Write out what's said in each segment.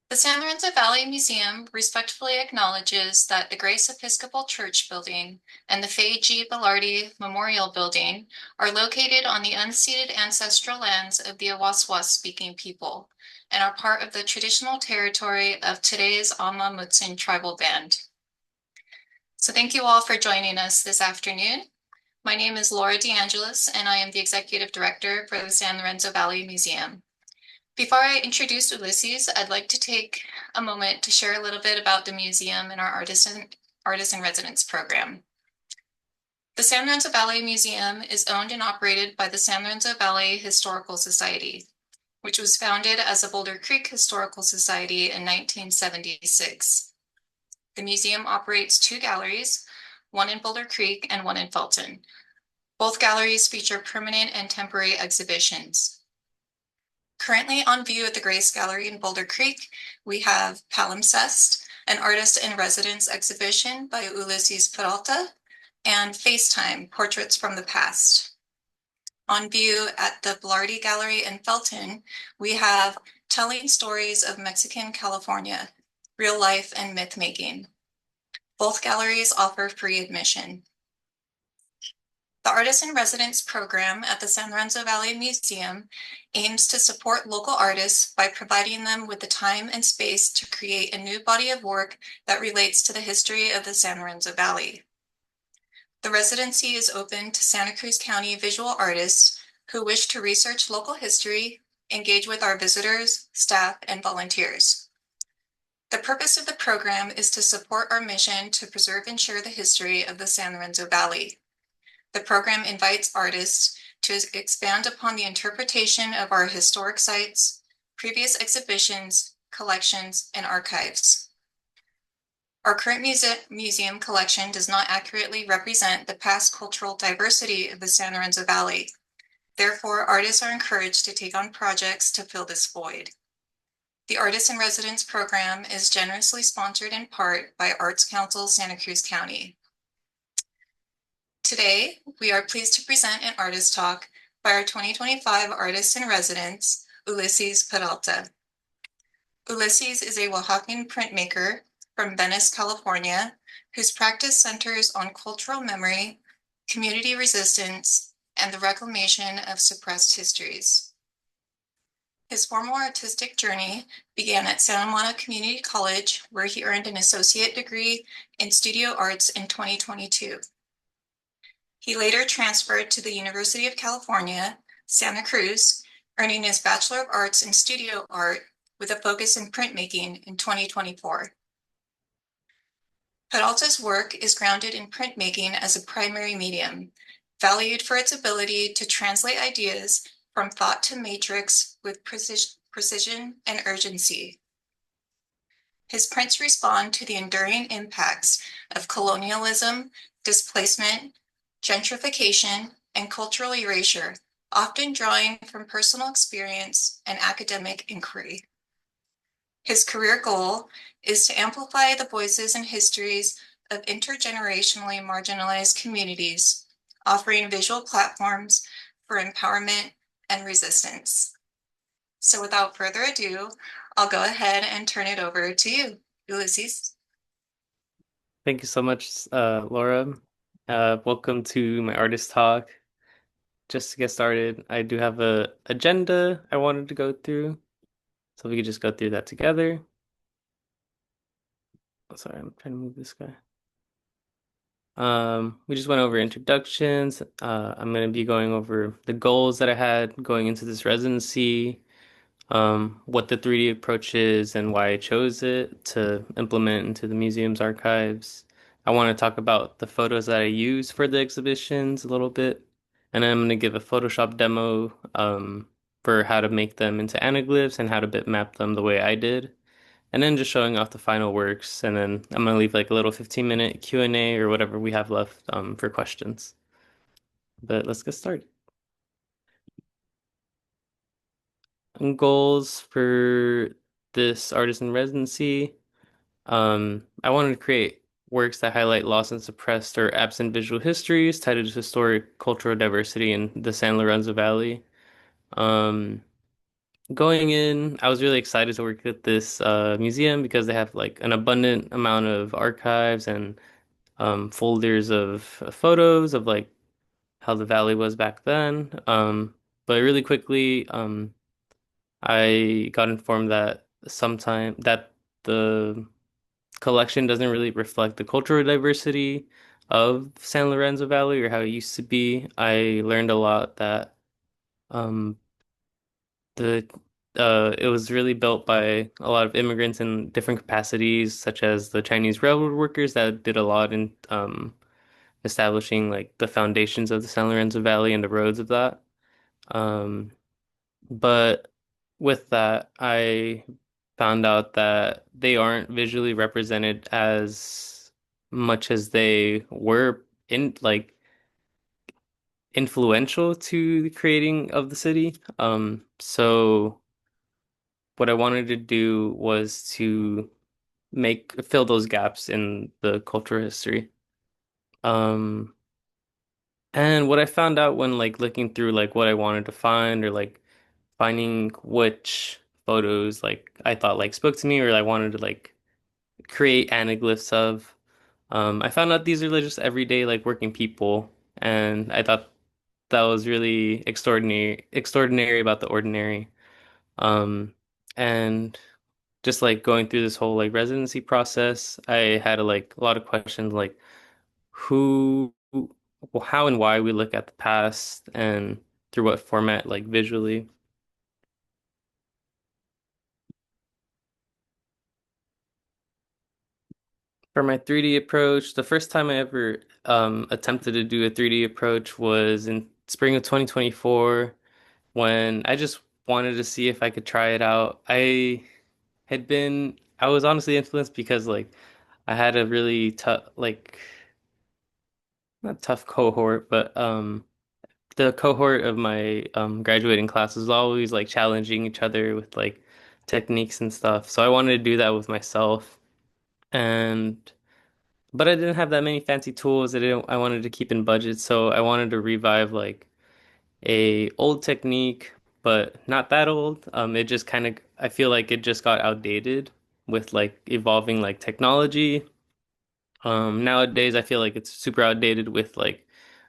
The San Lorenzo Valley Museum respectfully acknowledges that the Grace Episcopal Church Building and the Fay G. Belardi Memorial Building are located on the unceded ancestral lands of the Awaswas-speaking people and are part of the traditional territory of today's Amah Mutsun tribal band. So thank you all for joining us this afternoon. My name is Laura DeAngelis, and I am the Executive Director for the San Lorenzo Valley Museum. Before I introduce Ulises, I'd like to take a moment to share a little bit about the museum and our Artist in Residence program. The San Lorenzo Valley Museum is owned and operated by the San Lorenzo Valley Historical Society, which was founded as a Boulder Creek Historical Society in 1976. The museum operates two galleries, one in Boulder Creek and one in Felton. Both galleries feature permanent and temporary exhibitions. Currently on view at the Grace Gallery in Boulder Creek, we have Palimpsest, an artist in residence exhibition by Ulises Peralta, and FaceTime, Portraits from the Past. On view at the Belardi Gallery in Felton, we have Telling Stories of Mexican California, Real Life and Myth Making. Both galleries offer free admission. The Artist in Residence program at the San Lorenzo Valley Museum aims to support local artists by providing them with the time and space to create a new body of work that relates to the history of the San Lorenzo Valley. The residency is open to Santa Cruz County visual artists who wish to research local history, engage with our visitors, staff, and volunteers. The purpose of the program is to support our mission to preserve and share the history of the San Lorenzo Valley. The program invites artists to expand upon the interpretation of our historic sites, previous exhibitions, collections, and archives. Our current museum collection does not accurately represent the past cultural diversity of the San Lorenzo Valley. Therefore, artists are encouraged to take on projects to fill this void. The Artist in Residence program is generously sponsored in part by Arts Council Santa Cruz County. Today, we are pleased to present an artist talk by our 2025 Artist in Residence, Ulises Peralta. Ulises is a Oaxacan printmaker from Venice, California, whose practice centers on cultural memory, community resistance, and the reclamation of suppressed histories. His formal artistic journey began at Santa Monica Community College, where he earned an associate degree in studio arts in 2022. He later transferred to the University of California, Santa Cruz, earning his Bachelor of Arts in Studio Art with a focus in printmaking in 2024. Peralta's work is grounded in printmaking as a primary medium, valued for its ability to translate ideas from thought to matrix with precision and urgency. His prints respond to the enduring impacts of colonialism, displacement, gentrification, and cultural erasure, often drawing from personal experience and academic inquiry. His career goal is to amplify the voices and histories of intergenerationally marginalized communities, offering visual platforms for empowerment and resistance. So without further ado, I'll go ahead and turn it over to you, Ulises. Thank you so much, Laura. Welcome to my artist talk. Just to get started, I do have a agenda I wanted to go through, so we could just go through that together. Oh, sorry, I'm trying to move this guy. We just went over introductions. I'm going to be going over the goals that I had going into this residency, what the 3D approach is and why I chose it to implement into the museum's archives. I want to talk about the photos that I use for the exhibitions a little bit, and then I'm going to give a Photoshop demo for how to make them into anaglyphs and how to bitmap them the way I did. And then just showing off the final works, and then I'm gonna leave like a little 15-minute Q&A or whatever we have left for questions. But let's get started. And goals for this artist in residency. I wanted to create works that highlight lost and suppressed or absent visual histories tied to historic cultural diversity in the San Lorenzo Valley. Um, going in, I was really excited to work at this museum because they have like an abundant amount of archives and folders of photos of like how the valley was back then. But really quickly, I got informed that sometime that the collection doesn't really reflect the cultural diversity of San Lorenzo Valley or how it used to be. I learned a lot that um, the it was really built by a lot of immigrants in different capacities, such as the Chinese railroad workers that did a lot in establishing like the foundations of the San Lorenzo Valley and the roads of that. Um, but with that, I found out that they aren't visually represented as much as they were in like influential to the creating of the city. So what I wanted to do was to make fill those gaps in the cultural history. Um, and what I found out when like looking through like what I wanted to find or like finding which photos like I thought like spoke to me or I wanted to like create anaglyphs of. I found out these are like, just everyday like working people, and I thought that was really extraordinary about the ordinary. Um, and just like going through this whole like residency process, I had a lot of questions like who, well, how and why we look at the past and through what format like visually. For my 3D approach, the first time I ever attempted to do a 3D approach was in spring of 2024 when I just wanted to see if I could try it out. I was honestly influenced because like I had a really tough, like not tough cohort, but the cohort of my graduating class was always like challenging each other with like techniques and stuff. So I wanted to do that with myself. And but I didn't have that many fancy tools. I wanted to keep in budget, so I wanted to revive like a old technique, but not that old. It just kind of I feel like it just got outdated with like evolving like technology. Nowadays I feel like it's super outdated with like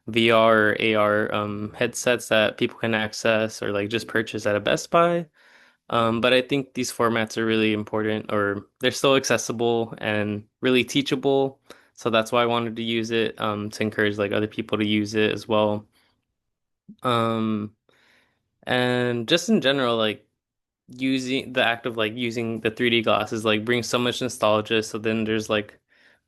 VR or AR headsets that people can access or like just purchase at a Best Buy. But I think these formats are really important, or they're still accessible and really teachable. So that's why I wanted to use it, to encourage like other people to use it as well. Um, and just in general, like using the act of like using the 3D glasses like brings so much nostalgia. So then there's like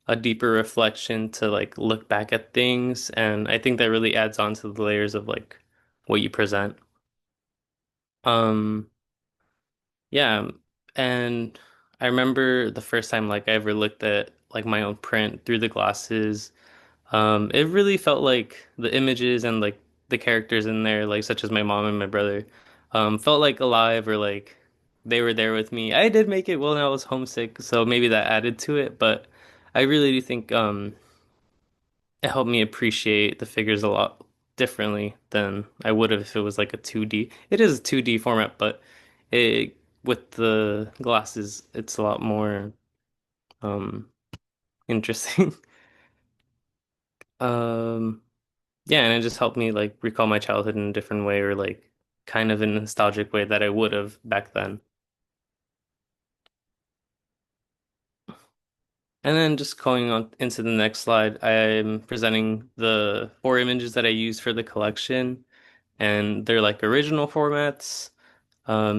a deeper reflection to like look back at things, and I think that really adds on to the layers of like what you present. Um, Yeah, and I remember the first time like I ever looked at like my own print through the glasses. It really felt like the images and like the characters in there, like such as my mom and my brother, felt like alive or like they were there with me. I did make it when I was homesick, so maybe that added to it, but I really do think it helped me appreciate the figures a lot differently than I would have if it was like a 2D. It is a 2D format, but it with the glasses, it's a lot more um interesting. Um yeah, and it just helped me like recall my childhood in a different way or like kind of in a nostalgic way that I would have back then. And then just going on into the next slide, I'm presenting the four images that I use for the collection, and they're like original formats.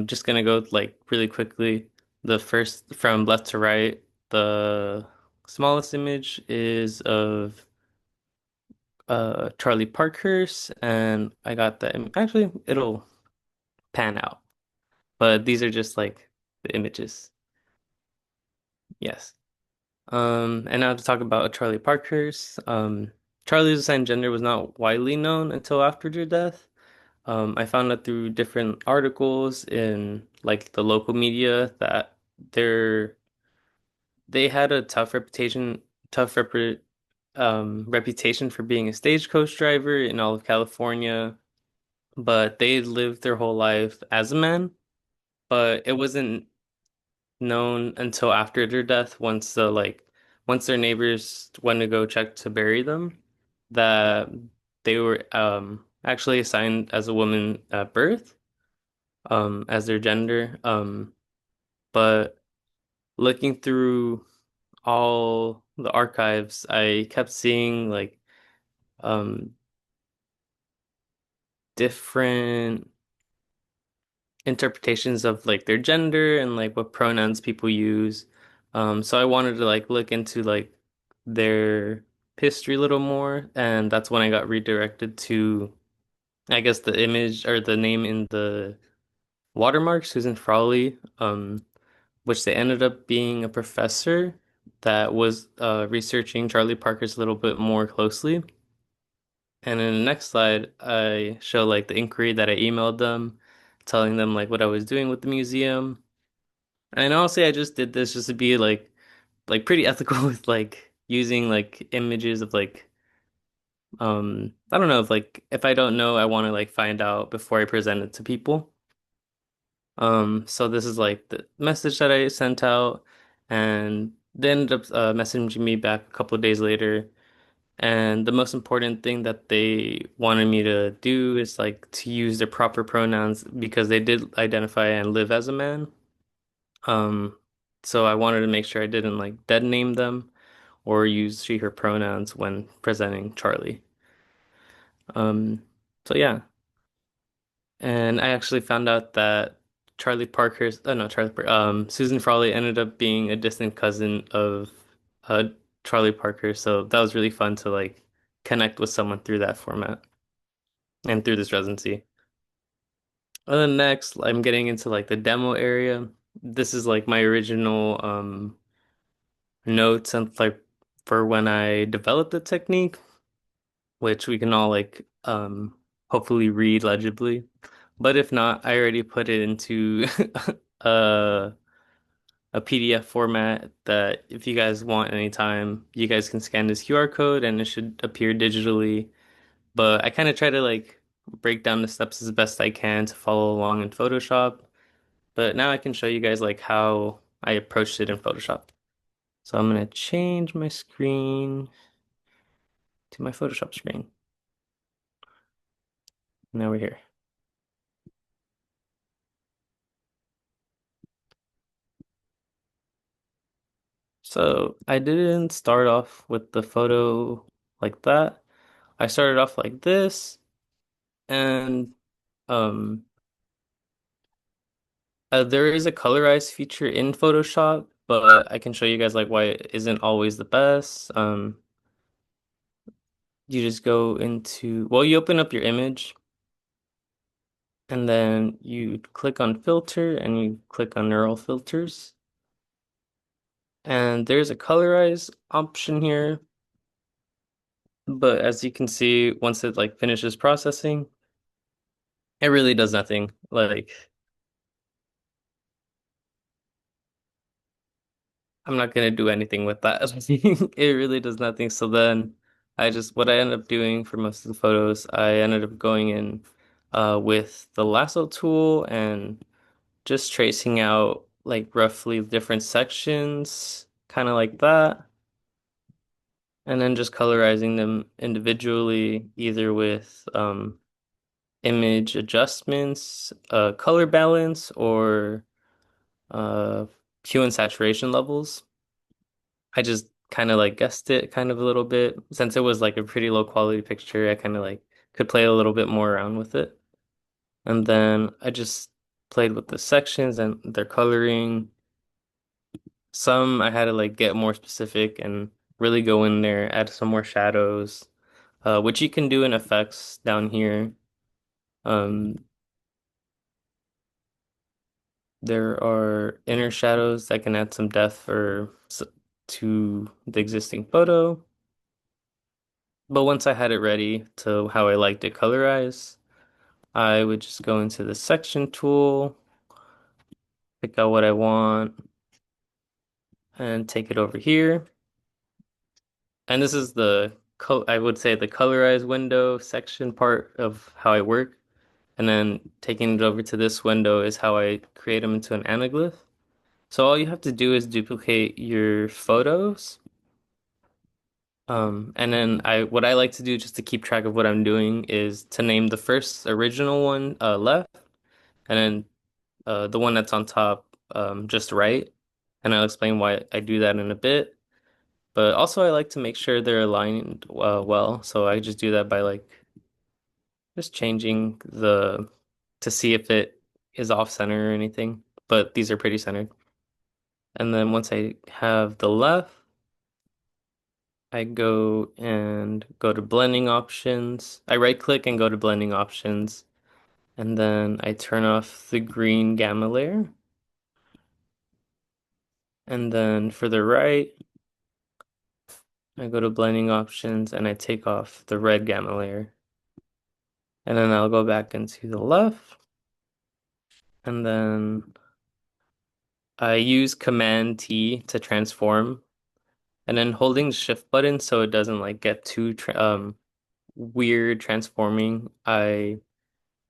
Just gonna go like really quickly. The first from left to right, the smallest image is of Charlie Parkhurst, and I got that. Actually, it'll pan out, but these are just like the images. Yes. And now to talk about Charlie Parkhurst. Charlie's assigned gender was not widely known until after their death. I found out through different articles in like the local media that they're they had a tough reputation for being a stagecoach driver in all of California, but they lived their whole life as a man. but it wasn't known until after their death, once their neighbors went to go check to bury them, that they were actually assigned as a woman at birth, as their gender. But looking through all the archives, I kept seeing like um different interpretations of like their gender and like what pronouns people use. So I wanted to like look into like their history a little more, and that's when I got redirected to, I guess, the image or the name in the watermark, Susan Frawley, which they ended up being a professor that was researching Charlie Parker's a little bit more closely. And in the next slide, I show like the inquiry that I emailed them, telling them like what I was doing with the museum. And honestly, I just did this just to be like pretty ethical with like using like images of like I don't know if I don't know, I want to like find out before I present it to people. So this is like the message that I sent out, and they ended up messaging me back a couple of days later. And the most important thing that they wanted me to do is like to use the proper pronouns because they did identify and live as a man. Um, so I wanted to make sure I didn't like dead name them or use she, her pronouns when presenting Charlie. Um, so yeah. And I actually found out that Susan Frawley ended up being a distant cousin of uh, Charlie Parker. So that was really fun to like connect with someone through that format and through this residency. And then next, I'm getting into like the demo area. This is like my original notes and like for when I developed the technique, which we can all like hopefully read legibly. But if not, I already put it into a a PDF format that if you guys want anytime, you guys can scan this QR code and it should appear digitally. But I kind of try to like break down the steps as best I can to follow along in Photoshop. But now I can show you guys like how I approached it in Photoshop. So I'm gonna change my screen to my Photoshop screen. Now we're here. So I didn't start off with the photo like that. I started off like this, and um there is a colorize feature in Photoshop, but I can show you guys like why it isn't always the best. You just go into, well, you open up your image and then you click on filter and you click on neural filters. And there's a colorize option here, but as you can see, once it like finishes processing, it really does nothing. Like I'm not gonna do anything with that. It really does nothing. So then what I ended up doing for most of the photos, I ended up going in with the lasso tool and just tracing out like roughly different sections, kind of like that. And then just colorizing them individually, either with image adjustments, color balance, or uh, hue and saturation levels. I just kind of like guessed it kind of a little bit. Since it was like a pretty low quality picture, I kind of like could play a little bit more around with it. And then I just played with the sections and their coloring. Some I had to like get more specific and really go in there, add some more shadows, which you can do in effects down here. Um, there are inner shadows that can add some depth to the existing photo. But once I had it ready to how I liked it colorized, I would just go into the section tool, pick out what I want, and take it over here. And this is I would say the colorize window section part of how I work. And then taking it over to this window is how I create them into an anaglyph. So all you have to do is duplicate your photos. And then what I like to do just to keep track of what I'm doing is to name the first original one left, and then the one that's on top just right. And I'll explain why I do that in a bit. But also I like to make sure they're aligned well. So I just do that by like just changing the to see if it is off center or anything. But these are pretty centered. And then once I have the left, I go to blending options. I right click and go to blending options. And then I turn off the green gamma layer. And then for the right, I go to blending options and I take off the red gamma layer. And then I'll go back into the left. And then I use Command T to transform. And then holding the shift button so it doesn't like get too weird transforming. I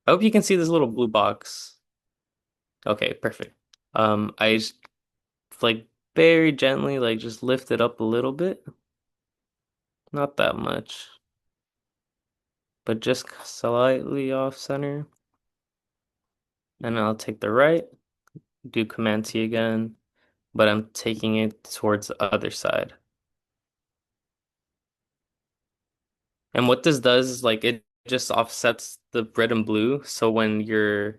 hope you can see this little blue box. Okay, perfect. I just like very gently like just lift it up a little bit. Not that much, but just slightly off center. And I'll take the right, do Command T again, but I'm taking it towards the other side. And what this does is like it just offsets the red and blue. So when you're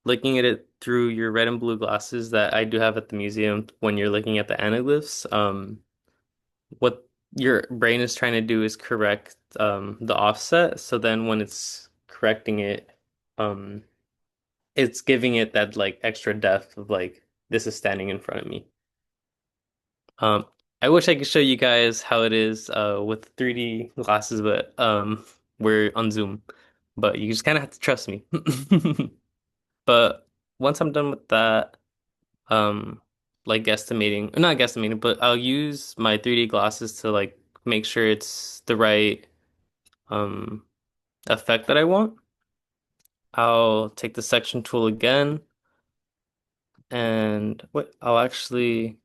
looking at it through your red and blue glasses that I do have at the museum, when you're looking at the anaglyphs, what your brain is trying to do is correct the offset. So then when it's correcting it, um it's giving it that like extra depth of like this is standing in front of me. Um I wish I could show you guys how it is with 3D glasses, but we're on Zoom. But you just kind of have to trust me. But once I'm done with that, um like guesstimating, not guesstimating, but I'll use my 3D glasses to like make sure it's the right um effect that I want. I'll take the section tool again and what I'll actually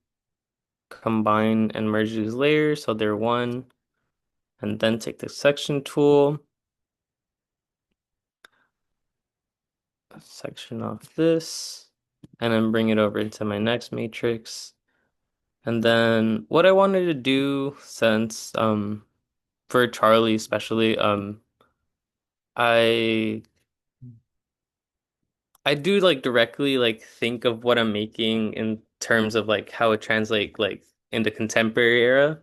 combine and merge these layers so they're one, and then take the section tool, section off this, and then bring it over into my next matrix. And then what I wanted to do since for Charlie especially, I I do like directly like think of what I'm making in terms of like how it translate like in the contemporary era.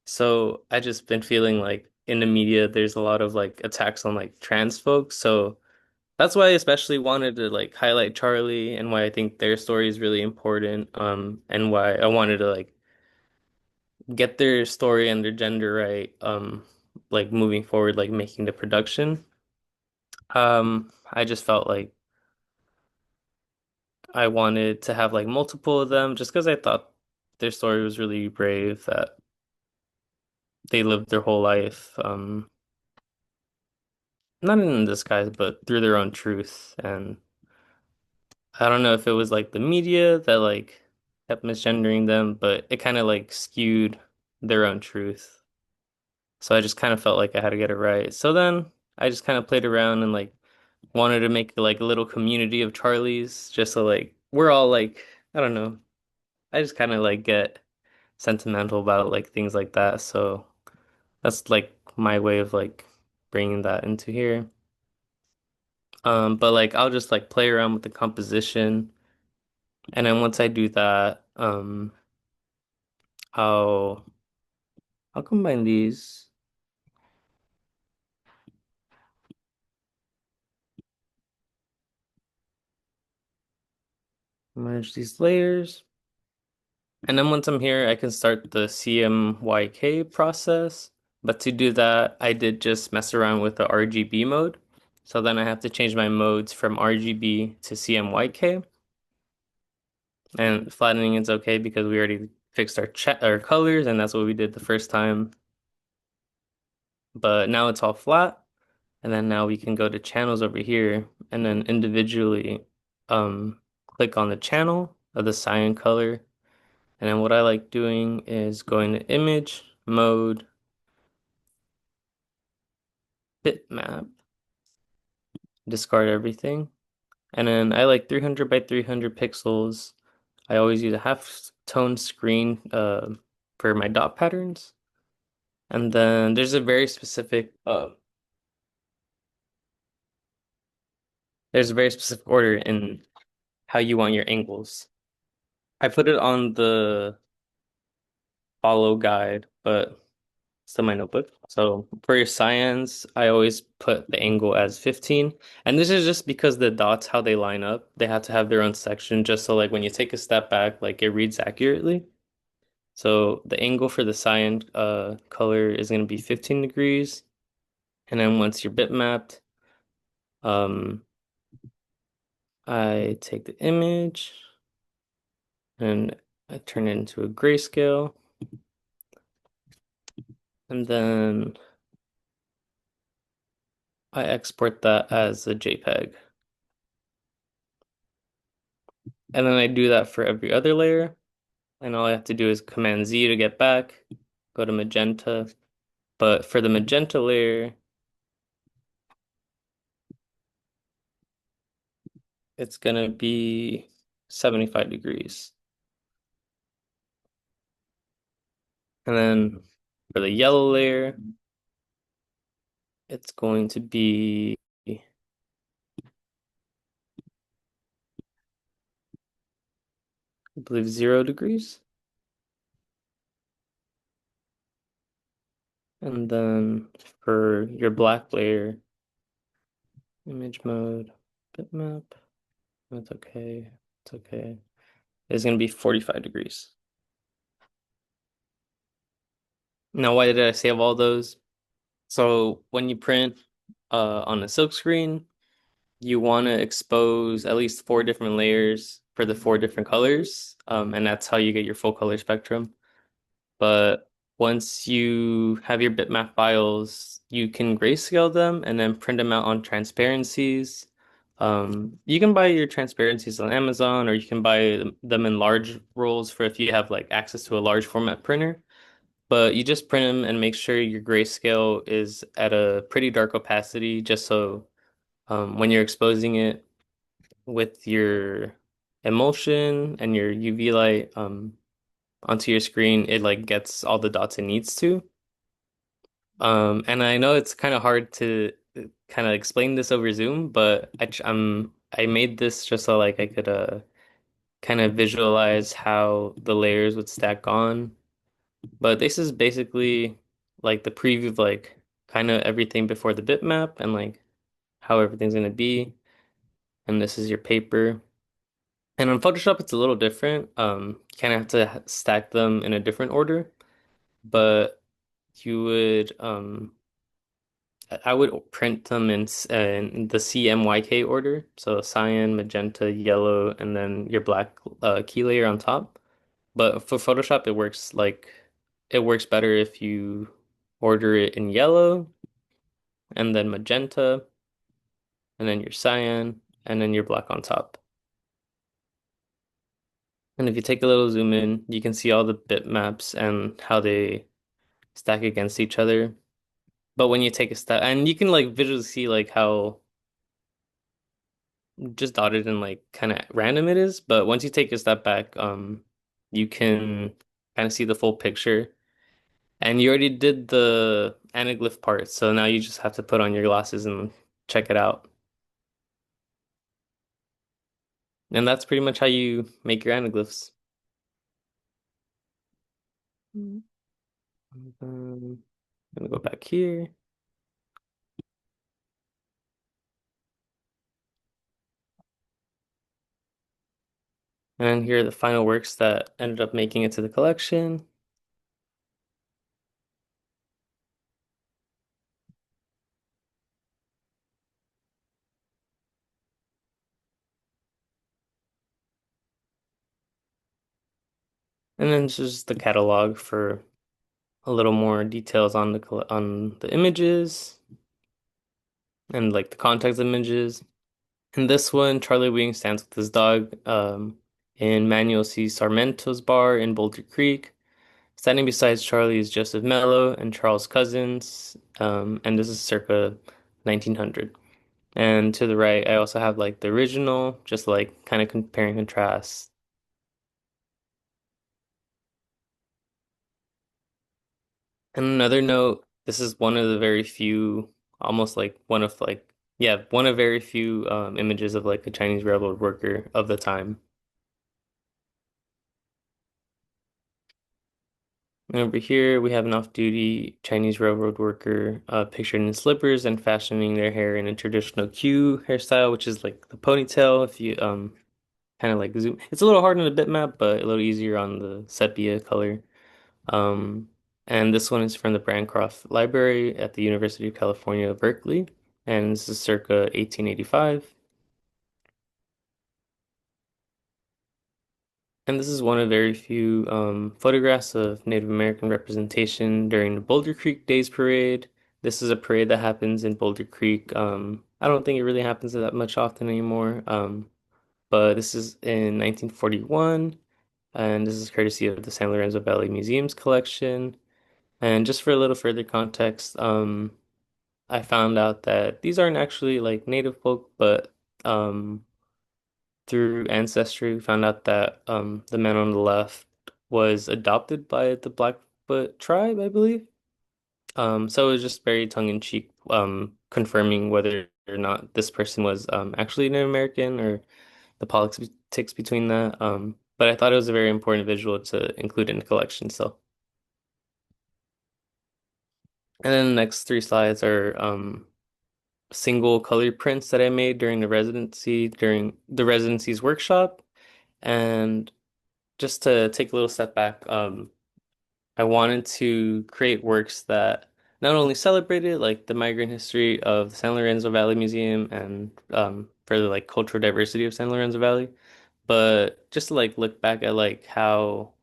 So I just been feeling like in the media there's a lot of like attacks on like trans folks. So that's why I especially wanted to like highlight Charlie and why I think their story is really important. And why I wanted to like get their story and their gender right, like moving forward, like making the production. I just felt like I wanted to have like multiple of them just because I thought their story was really brave that they lived their whole life, not in disguise, but through their own truth. And I don't know if it was like the media that like kept misgendering them, but it kind of like skewed their own truth. So I just kind of felt like I had to get it right. So then I just kind of played around and like wanted to make like a little community of Charlies just so like we're all like, I don't know. I just kind of like get sentimental about like things like that. So that's like my way of like bringing that into here. But like I'll just like play around with the composition, and then once I do that, I'll I'll combine these, merge these layers, and then once I'm here, I can start the CMYK process. But to do that, I did just mess around with the RGB mode. So then I have to change my modes from RGB to CMYK. And flattening is okay because we already fixed our colors and that's what we did the first time. But now it's all flat. And then now we can go to channels over here and then individually click on the channel of the cyan color. And then what I like doing is going to image, mode, bitmap, discard everything. And then I like 300 by 300 pixels. I always use a half tone screen for my dot patterns. And then there's a very specific order in how you want your angles. I put it on the follow guide, but still my notebook. So for your cyans, I always put the angle as 15. And this is just because the dots, how they line up, they have to have their own section just so like when you take a step back, like it reads accurately. So the angle for the cyan color is going to be 15 degrees. And then once you're bitmapped, um, I take the image and I turn it into a grayscale. And then I export that as a JPEG. And then I do that for every other layer. And all I have to do is Command Z to get back, go to magenta. But for the magenta layer, it's gonna be 75 degrees. And then for the yellow layer, it's going to be, I believe, 0 degrees. And then for your black layer, image mode, bitmap, that's okay, it's okay. It's gonna be 45 degrees. Now, why did I save all those? So when you print on a silk screen, you want to expose at least four different layers for the four different colors, and that's how you get your full color spectrum. But once you have your bitmap files, you can grayscale them and then print them out on transparencies. You can buy your transparencies on Amazon, or you can buy them in large rolls for if you have like access to a large format printer. But you just print them and make sure your grayscale is at a pretty dark opacity, just so when you're exposing it with your emulsion and your UV light onto your screen, it like gets all the dots it needs to. And I know it's kind of hard to kind of explain this over Zoom, but I made this just so like I could kind of visualize how the layers would stack on. But this is basically like the preview of like kind of everything before the bitmap and like how everything's gonna be. And this is your paper. And on Photoshop, it's a little different. You kind of have to stack them in a different order, but you would I would print them in the CMYK order. So cyan, magenta, yellow, and then your black key layer on top. But for Photoshop, it works better if you order it in yellow and then magenta and then your cyan and then your black on top. And if you take a little zoom in, you can see all the bitmaps and how they stack against each other. But when you take a step, and you can like visually see like how just dotted and like kind of random it is. But once you take a step back, you can kind of see the full picture. And you already did the anaglyph part, so now you just have to put on your glasses and check it out. And that's pretty much how you make your anaglyphs. Mm. I'm gonna go back here. And here are the final works that ended up making it to the collection. And then this is the catalog for a little more details on on the images and like the context images. In this one, Charlie Wing stands with his dog in Manuel C. Sarmento's bar in Boulder Creek. Standing beside Charlie is Joseph Mello and Charles Cousins, and this is circa 1900. And to the right, I also have like the original, just like kind of compare and contrast. And another note, this is one of the very few, almost like one of like, yeah, one of very few images of like a Chinese railroad worker of the time. And over here, we have an off-duty Chinese railroad worker pictured in slippers and fashioning their hair in a traditional queue hairstyle, which is like the ponytail. If you kind of like zoom, it's a little hard on the bitmap, but a little easier on the sepia color. Um, and this one is from the Bancroft Library at the University of California, Berkeley, and this is circa 1885. And this is one of very few photographs of Native American representation during the Boulder Creek Days Parade. This is a parade that happens in Boulder Creek. I don't think it really happens that much often anymore. But this is in 1941, and this is courtesy of the San Lorenzo Valley Museum's collection. And just for a little further context, I found out that these aren't actually like native folk, but through ancestry, we found out that the man on the left was adopted by the Blackfoot tribe, I believe. So it was just very tongue-in-cheek, confirming whether or not this person was actually Native American or the politics between that. But I thought it was a very important visual to include in the collection. So, and then the next three slides are single color prints that I made during the residency's workshop. And just to take a little step back, I wanted to create works that not only celebrated like the migrant history of the San Lorenzo Valley Museum and for the like cultural diversity of San Lorenzo Valley, but just to like look back at like how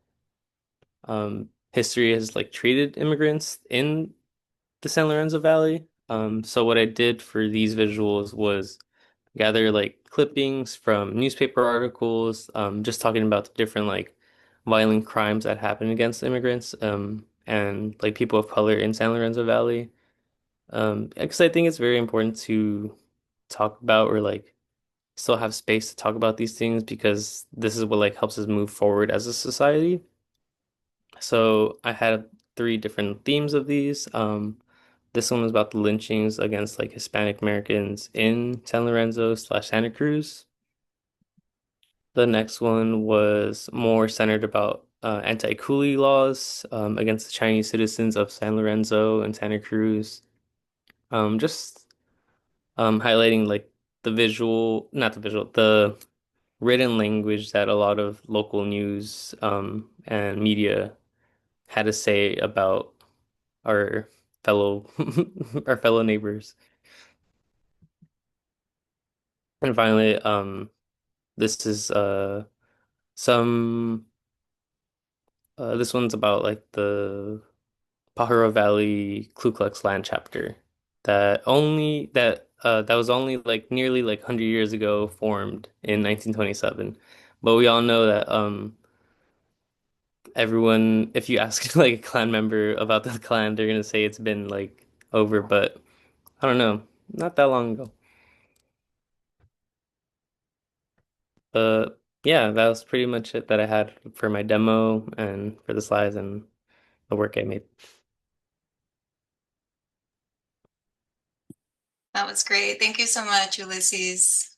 history has like treated immigrants in the San Lorenzo Valley. So what I did for these visuals was gather like clippings from newspaper articles, just talking about the different like violent crimes that happen against immigrants, and like people of color in San Lorenzo Valley. Because I think it's very important to talk about or like still have space to talk about these things because this is what like helps us move forward as a society. So I had three different themes of these. This one was about the lynchings against like Hispanic Americans in San Lorenzo slash Santa Cruz. The next one was more centered about anti-coolie laws against the Chinese citizens of San Lorenzo and Santa Cruz. Just highlighting like not the visual, the written language that a lot of local news and media had to say about our fellow our fellow neighbors. And finally, this is some this one's about like the Pajaro Valley Ku Klux Klan chapter that was only like nearly like 100 years ago formed in 1927. But we all know that everyone if you ask like a clan member about the clan, they're gonna say it's been like over, but I don't know, not that long ago. But yeah, that was pretty much it that I had for my demo and for the slides and the work I made. That was great. Thank you so much, Ulysses.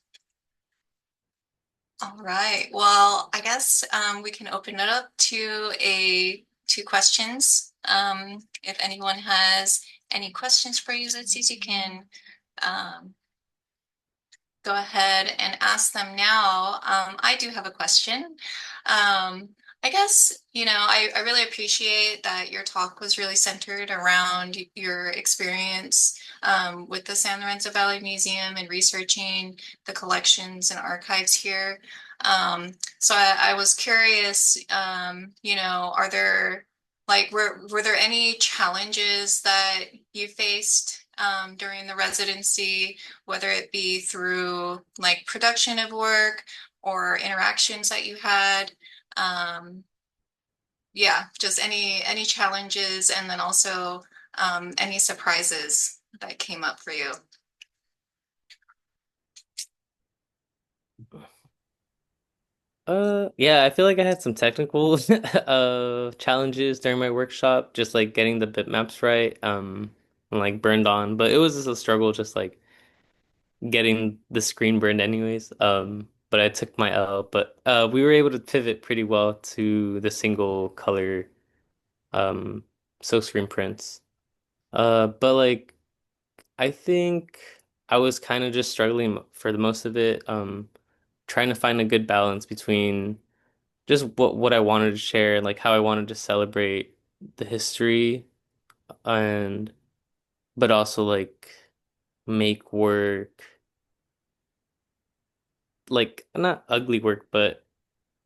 All right. Well, I guess we can open it up to a two questions. If anyone has any questions for Ulysses, you can um, go ahead and ask them now. I do have a question. Um, I guess, I really appreciate that your talk was really centered around your experience with the San Lorenzo Valley Museum and researching the collections and archives here. So I was curious, are there were there any challenges that you faced during the residency, whether it be through like production of work or interactions that you had. Um, yeah, just any challenges and then also any surprises that came up for you. Yeah, I feel like I had some technical challenges during my workshop, just like getting the bitmaps right, and like burned on, but it was just a struggle just like getting the screen burned anyways. But I took my L, but we were able to pivot pretty well to the single color um silkscreen prints. But like I think I was kind of just struggling for the most of it, trying to find a good balance between just what I wanted to share, like how I wanted to celebrate the history and but also like make work like not ugly work, but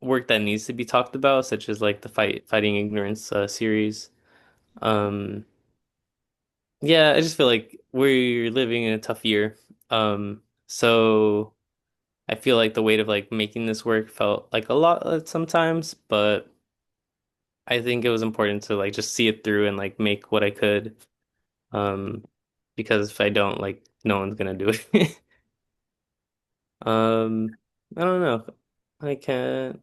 work that needs to be talked about, such as like the fighting ignorance series. Um yeah, I just feel like we're living in a tough year. So I feel like the weight of like making this work felt like a lot sometimes, but I think it was important to like just see it through and like make what I could. Um, because if I don't, like, no one's gonna do it. Um, I don't know. I can't.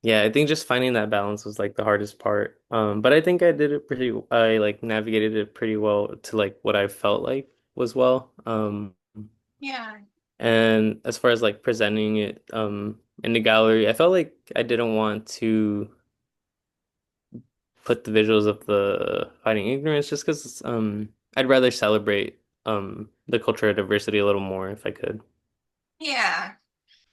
Yeah, I think just finding that balance was like the hardest part. But I think I did it I like navigated it pretty well to like what I felt like was well. Yeah. And as far as like presenting it, in the gallery, I felt like I didn't want to put the visuals of the fighting ignorance just because I'd rather celebrate the cultural diversity a little more if I could. Yeah.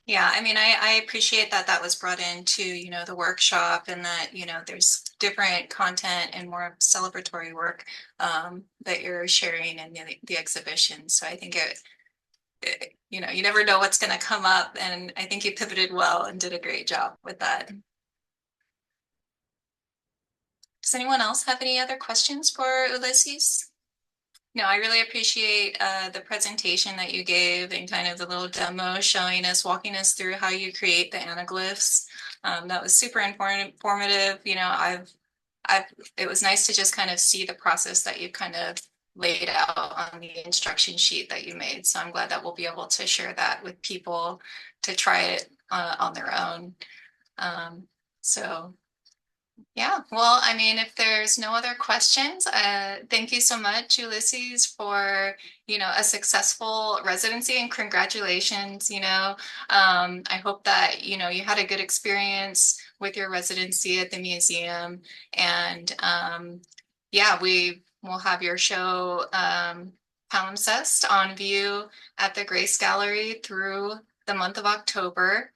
Yeah, I mean, I appreciate that that was brought into, the workshop and that, there's different content and more celebratory work that you're sharing in the exhibition. So I think you never know what's going to come up. And I think you pivoted well and did a great job with that. Does anyone else have any other questions for Ulysses? No, I really appreciate the presentation that you gave and kind of the little demo showing us, walking us through how you create the anaglyphs. That was super informative. I've, it was nice to just kind of see the process that you kind of laid out on the instruction sheet that you made. So I'm glad that we'll be able to share that with people to try it on their own. So yeah, well, I mean, if there's no other questions, thank you so much, Ulysses, for, a successful residency and congratulations, I hope that, you had a good experience with your residency at the museum and yeah, we will have your show Palimpsest on view at the Grace Gallery through the month of October.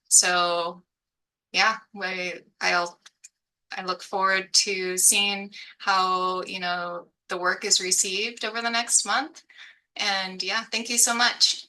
So yeah, I look forward to seeing how, the work is received over the next month. And yeah, thank you so much.